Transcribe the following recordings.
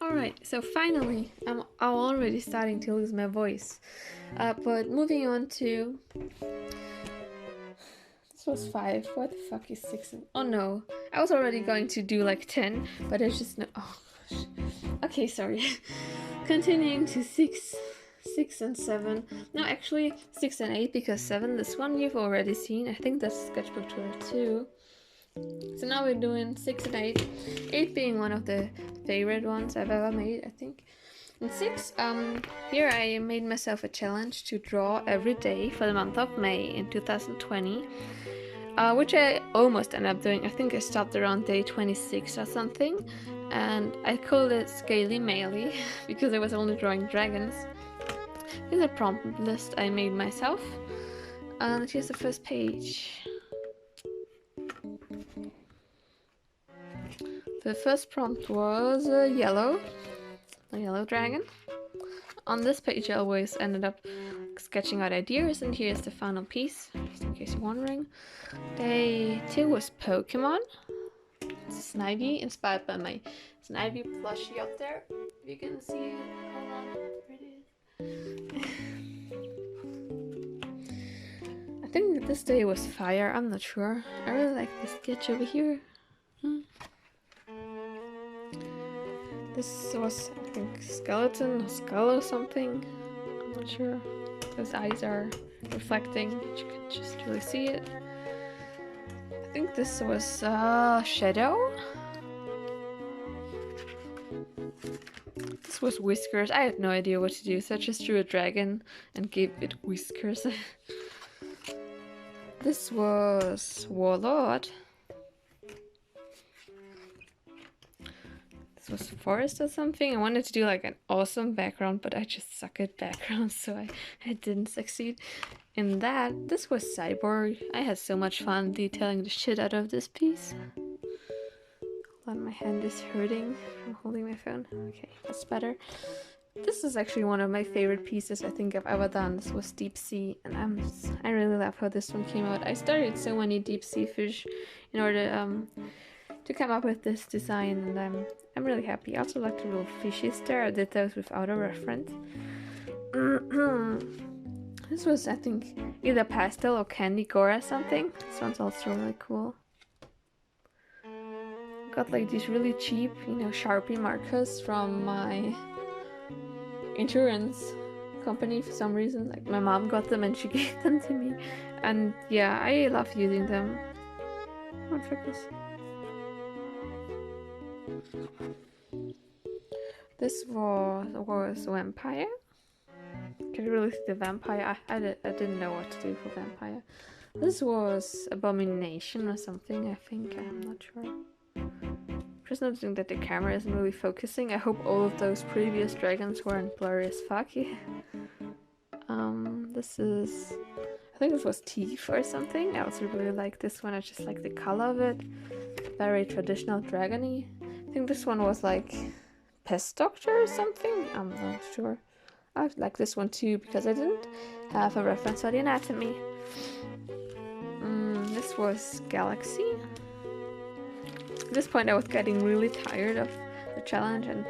Alright, so finally, I'm already starting to lose my voice. But moving on to... This was 5. What the fuck is 6? Oh no, I was already going to do like 10, but I just... No, oh gosh. Okay, sorry. Continuing to 6 and 7. No, actually 6 and 8 because 7, this one you've already seen. I think that's Sketchbook tour 2. So now we're doing 6 and 8. 8 being one of the favorite ones I've ever made, I think. And 6, here I made myself a challenge to draw every day for the month of May in 2020. Which I almost ended up doing. I think I stopped around day 26 or something. And I called it Scaly Maily because I was only drawing dragons. Here's a prompt list I made myself. And here's the first page. The first prompt was a yellow dragon. On this page I always ended up sketching out ideas, and here's the final piece, just in case you're wondering. Day 2 was Pokemon. It's a Snivy, inspired by my Snivy plushie up there. If you can see it, hold on, there it is. I think that this day was fire, I'm not sure. I really like this sketch over here. This was, I think, skeleton or skull or something. I'm not sure. Those eyes are reflecting, you can just really see it. I think this was shadow. This was whiskers. I had no idea what to do, so I just drew a dragon and gave it whiskers. This was warlord. This was forest or something. I wanted to do like an awesome background, but I just suck at backgrounds, so I didn't succeed in that. This was Cyborg. I had so much fun detailing the shit out of this piece. Hold on, my hand is hurting from holding my phone. Okay, that's better. This is actually one of my favorite pieces I think I've ever done. This was Deep Sea, and I really love how this one came out. I started so many deep sea fish in order to come up with this design, and I'm really happy. I also like the little fishes there. I did those without a reference. This was, I think, either pastel or candy gore or something. This one's also really cool. Got like these really cheap, Sharpie markers from my insurance company for some reason. Like my mom got them and she gave them to me. And yeah, I love using them. Come on, focus. This was vampire. Can you really see the vampire? I didn't know what to do for vampire. This was abomination or something, I think. I'm not sure. Just noticing that the camera isn't really focusing. I hope all of those previous dragons weren't blurry as fuck. This is... I think this was teeth or something. I also really like this one. I just like the color of it. Very traditional dragony. I think this one was like pest doctor or something. I'm not sure. I like this one too because I didn't have a reference for the anatomy. This was Galaxy. At this point I was getting really tired of the challenge and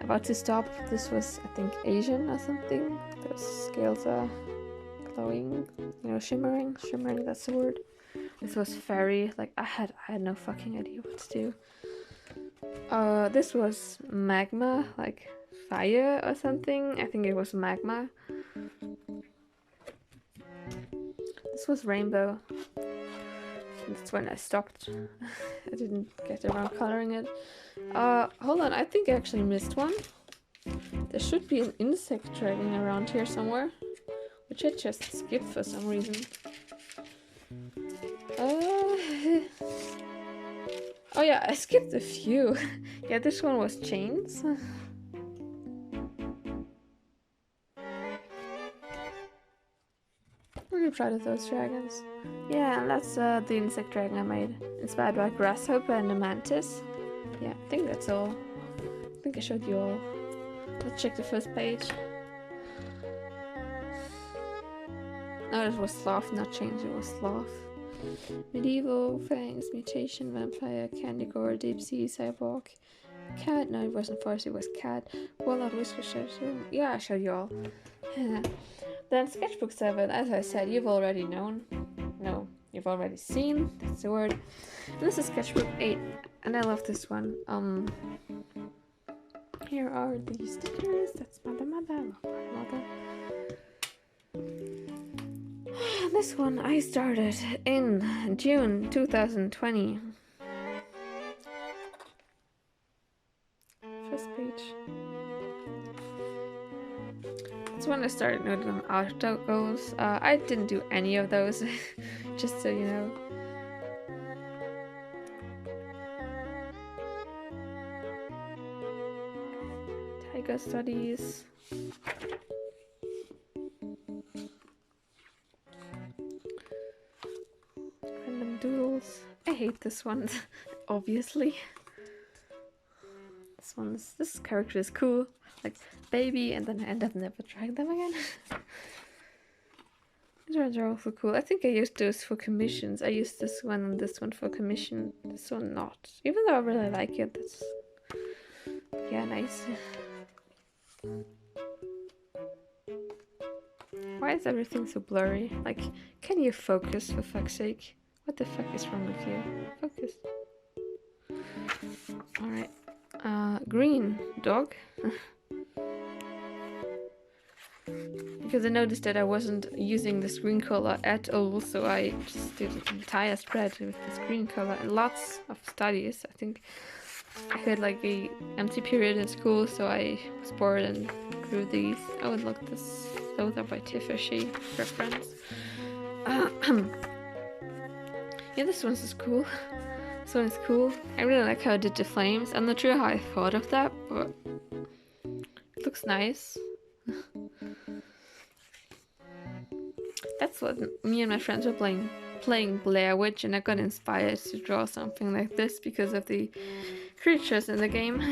about to stop. This was, I think, Asian or something. Those scales are glowing, shimmering, that's the word. This was fairy. Like I had no fucking idea what to do. This was magma, like fire or something. I think it was magma. This was rainbow. That's when I stopped. I didn't get around coloring it. Hold on, I think I actually missed one. There should be an insect dragging around here somewhere, which I just skipped for some reason. Oh yeah, I skipped a few. Yeah, this one was chains. Really proud of those dragons. Yeah, and that's the insect dragon I made. Inspired by grasshopper and a mantis. Yeah, I think that's all. I think I showed you all. Let's check the first page. No, it was sloth, not chains, it was sloth. Medieval, fangs, mutation, vampire, candy gore, deep sea, cyborg, Cat, no, it wasn't forest, it was cat. Walnut, whisker, yeah, I showed you all. Then Sketchbook 7, as I said, you've already known. No, you've already seen, that's the word. And this is Sketchbook 8, and I love this one. Here are the stickers. That's mother. This one I started in June 2020. First page. That's when I started noting on auto goals. I didn't do any of those, just so you know. Tiger studies. Random doodles. I hate this one, obviously. This character is cool. Like baby, and then I end up never trying them again. These ones are also cool. I think I used those for commissions. I used this one and this one for commission. This one not. Even though I really like it, that's yeah, nice. Why is everything so blurry? Like, can you focus for fuck's sake? What the fuck is wrong with you? Focus. Alright. Green dog. Because I noticed that I wasn't using this green color at all, so I just did an entire spread with this green color and lots of studies. I think I had like a empty period in school, so I was bored and drew these. Oh, and look, those are by Fishy reference. Yeah, this one's is cool. This one is cool. I really like how I did the flames. I'm not sure how I thought of that, but it looks nice. That's what me and my friends were playing Blair Witch, and I got inspired to draw something like this because of the creatures in the game.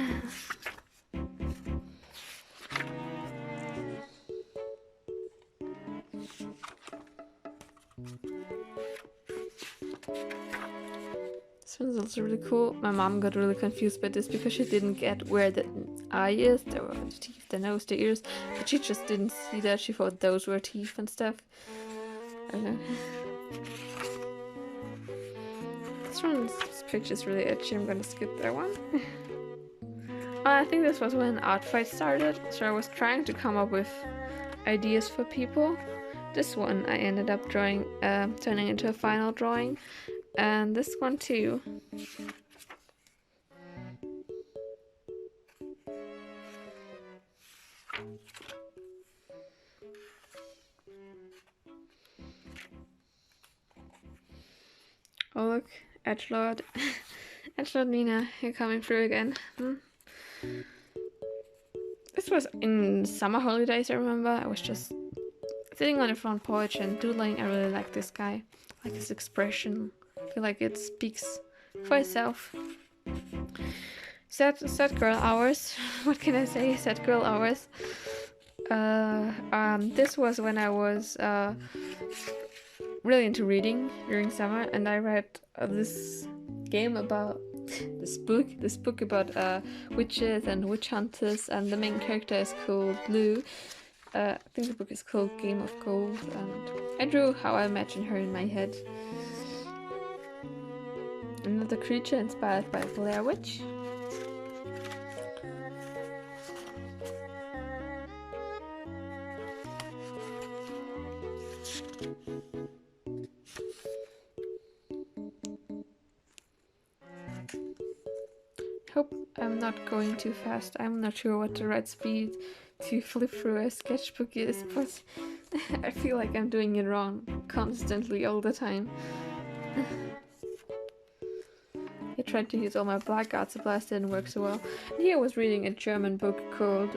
This one's also really cool. My mom got really confused by this because she didn't get where the eye is. There were the teeth, the nose, the ears, but she just didn't see that. She thought those were teeth and stuff. I don't know. This picture's really itchy. I'm gonna skip that one. I think this was when Art Fight started, so I was trying to come up with ideas for people. This one I ended up drawing, turning into a final drawing, and this one too. Oh look, Edgelord. Edgelord Nina, you're coming through again. This was in summer holidays, I remember. I was just sitting on the front porch and doodling. I really like this guy. I like his expression. I feel like it speaks for itself. Sad girl hours. What can I say? Sad girl hours. This was when I was really into reading during summer, and I read this game about this book about witches and witch hunters, and the main character is called Lou. I think the book is called Game of Gold, and I drew how I imagine her in my head. Another creature inspired by Blair Witch. Hope I'm not going too fast. I'm not sure what the right speed to flip through a sketchbook is, but I feel like I'm doing it wrong constantly all the time. I tried to use all my black art supplies, didn't work so well. And here I was reading a German book called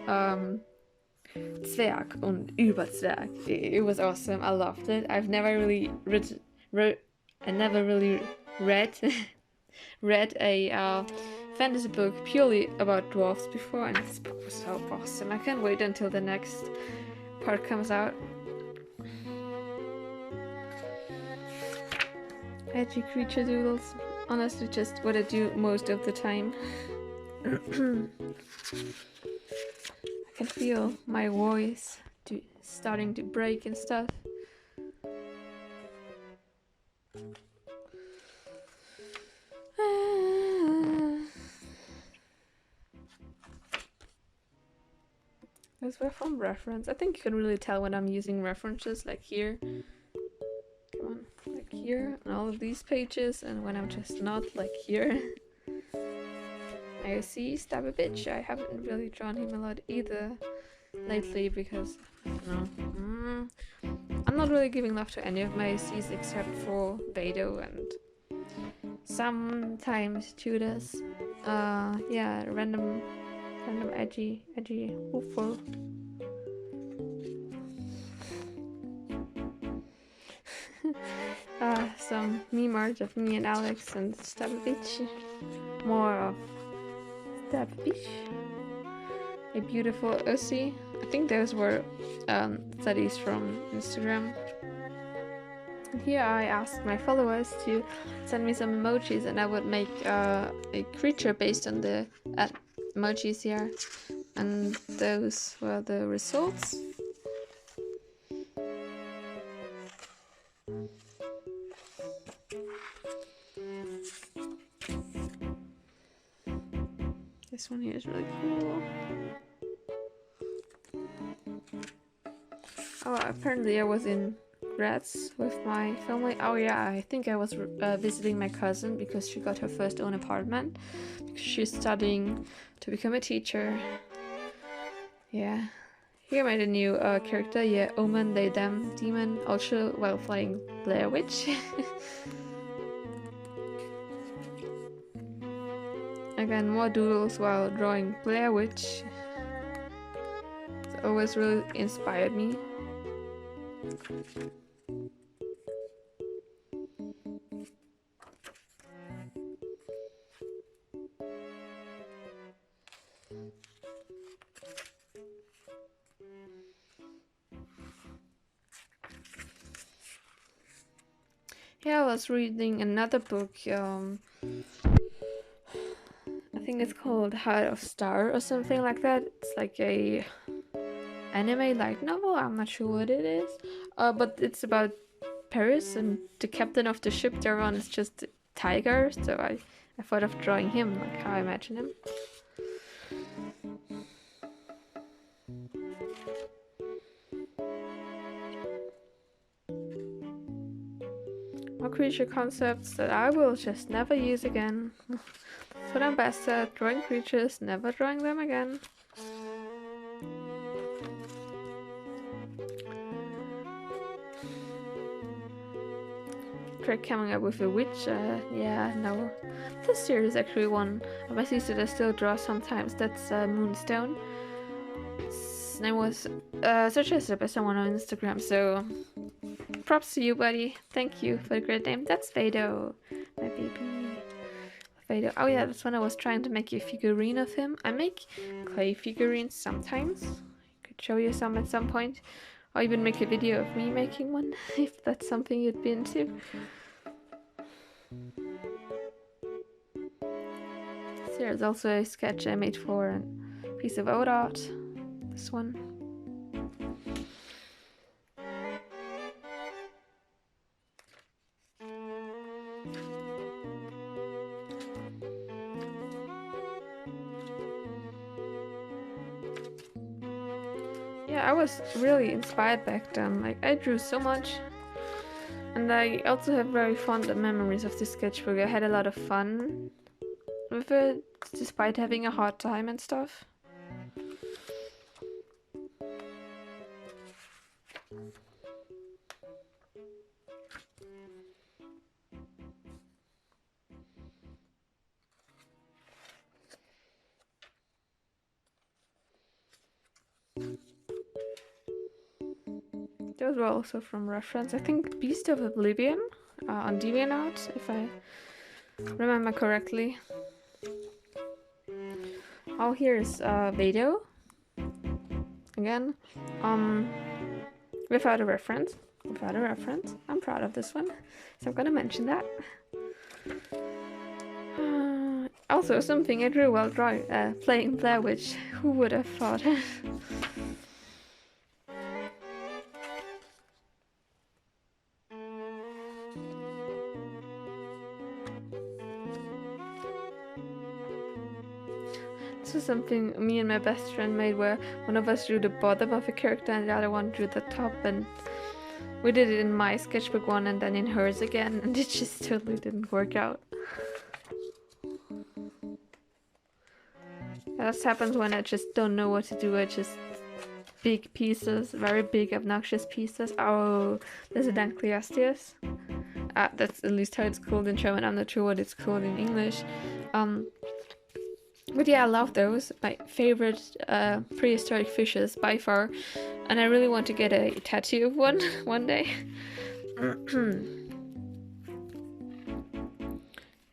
Zwerg und Überzwerg. It was awesome. I loved it. I've never really read read a fantasy book purely about dwarfs before, and this book was so awesome. I can't wait until the next part comes out. Edgy creature doodles. Honestly, just what I do most of the time. I can feel my voice starting to break and stuff. Those were from reference. I think you can really tell when I'm using references, like here. Come on, like here, and all of these pages, and when I'm just not, like here. I see, stab a bitch. I haven't really drawn him a lot either lately because, I don't know. I'm not really giving love to any of my ACs except for Vado and sometimes Judas. Yeah, random edgy UFO. Some meme art of me and Alex and stab a bitch. More of stab a bitch. A beautiful Ussie. I think those were studies from Instagram. And here I asked my followers to send me some emojis, and I would make a creature based on the emojis here. And those were the results. This one here is really cool. Oh, apparently I was in Graz with my family. Oh yeah, I think I was visiting my cousin because she got her first own apartment. She's studying to become a teacher. Yeah. Here I made a new character. Yeah, Omen, they, them, demon, also while playing Blair Witch. Again, more doodles while drawing Blair Witch. It always really inspired me. Yeah, I was reading another book. I think it's called Heart of Star or something like that. It's like a anime light novel. I'm not sure what it is. But it's about Paris, and the captain of the ship they're on is just a tiger. So I thought of drawing him, like how I imagine him. More creature concepts that I will just never use again. That's what I'm best at, drawing creatures, never drawing them again. Tried coming up with a witch, yeah, no. This here is actually one of my sisters that I still draw sometimes. That's Moonstone. His name was suggested by someone on Instagram, so props to you, buddy. Thank you for the great name. That's Vado, my baby. Vado. Oh yeah, that's when I was trying to make a figurine of him. I make clay figurines sometimes. I could show you some at some point. Or even make a video of me making one, if that's something you'd be into. There's also a sketch I made for a piece of old art. This one. Yeah, I was really inspired back then. Like, I drew so much. And I also have very fond memories of this sketchbook. I had a lot of fun with it, despite having a hard time and stuff. Those were also from reference. I think Beast of Oblivion on DeviantArt, if I remember correctly. Oh, here's Vado. Again. Without a reference. Without a reference. I'm proud of this one. So I'm gonna mention that. Also, something I drew while playing Blair Witch. Who would have thought? This was something me and my best friend made, where one of us drew the bottom of a character and the other one drew the top, and we did it in my sketchbook one and then in hers again, and it just totally didn't work out. That happens when I just don't know what to do. I just big pieces, very big obnoxious pieces. Oh, there's a Dankliastius. That's at least how it's called in German. I'm not sure what it's called in English. But yeah, I love those. My favorite prehistoric fishes by far, and I really want to get a tattoo of one day.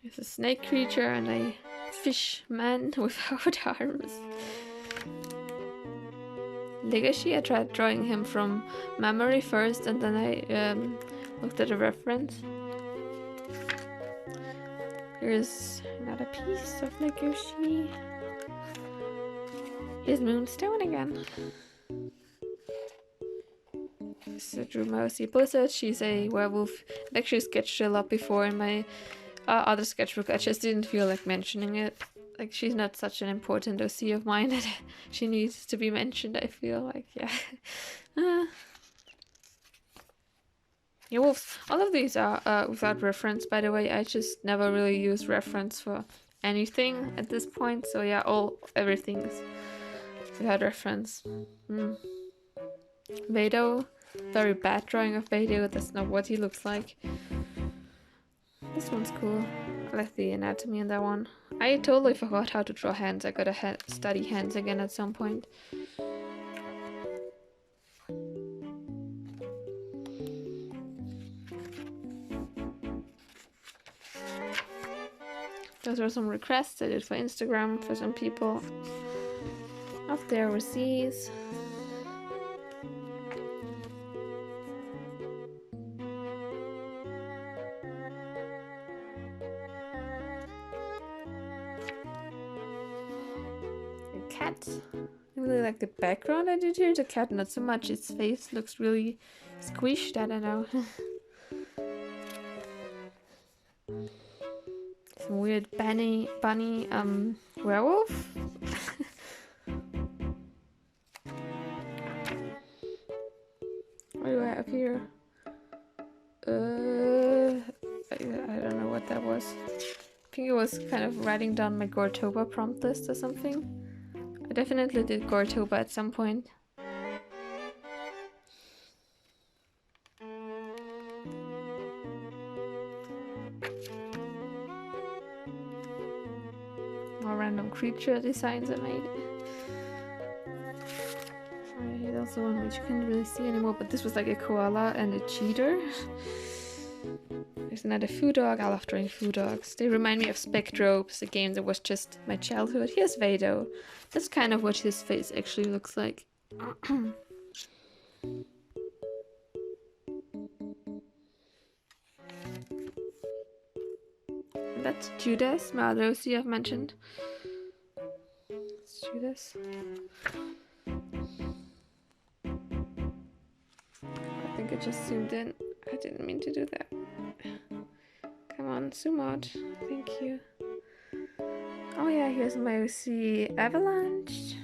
There's a snake creature and a fish man without arms. Legacy, I tried drawing him from memory first, and then I looked at a reference. Here's another piece of Legacy. Here's Moonstone again. This is Drew Mousy Blizzard. She's a werewolf. I actually sketched her a lot before in my other sketchbook. I just didn't feel like mentioning it. Like, she's not such an important OC of mine that she needs to be mentioned, I feel like, yeah. Yeah, wolves. All of these are without reference, by the way. I just never really use reference for anything at this point. So yeah, everything is without reference. Vado. Very bad drawing of Vado. That's not what he looks like. This one's cool. I like the anatomy in that one. I totally forgot how to draw hands. I gotta study hands again at some point. Those were some requests I did for Instagram for some people up there overseas. Cat. I really like the background I did here. The cat, not so much. Its face looks really squished. I don't know. Some weird bunny werewolf. What do I have here? I don't know what that was. I think it was kind of writing down my Gortoba prompt list or something. I definitely did Gortoba at some point. More random creature designs I made. There's also one which you can't really see anymore, but this was like a koala and a cheetah. There's another food dog. I love drawing food dogs. They remind me of Spectropes, a game that was just my childhood. Here's Vado. That's kind of what his face actually looks like. That's Judas, my other OC I've mentioned. It's Judas. I think I just zoomed in. I didn't mean to do that. Come on, zoom out. Thank you. Oh yeah, here's my OC Avalanche.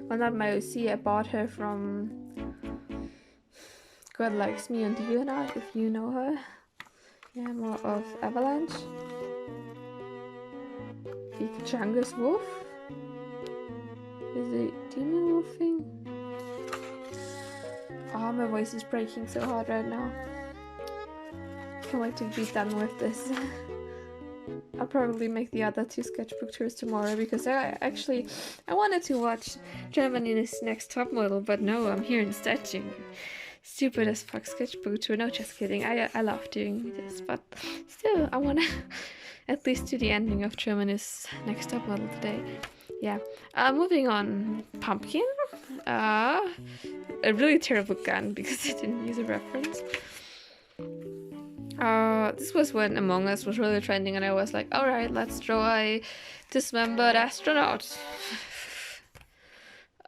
Well, not my OC, I bought her from God Likes Me on DeviantArt, if you know her. Yeah, more of Avalanche. Big Chungus Wolf. Is it demon wolf thing? Oh, my voice is breaking so hard right now. Can't wait to be done with this. I'll probably make the other 2 sketchbook tours tomorrow, because I wanted to watch Germany's Next Top Model, but no, I'm here instead doing stupid as fuck sketchbook tour. No, just kidding. I love doing this, but still, I wanna at least do the ending of Germany's Next Top Model today. Yeah. Moving on. Pumpkin. A really terrible gun because I didn't use a reference. This was when Among Us was really trending, and I was like, alright, let's draw a dismembered astronaut.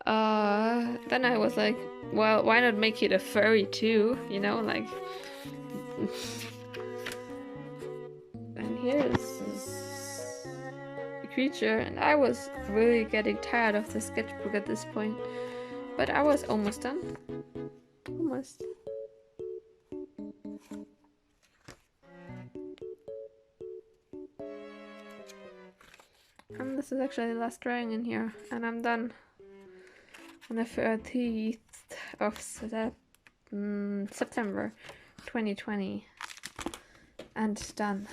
Then I was like, well, why not make it a furry too, you know, like... And here's a creature, and I was really getting tired of the sketchbook at this point, but I was almost done. Almost. And this is actually the last drawing in here, and I'm done. On the 30th of September 2020, and done.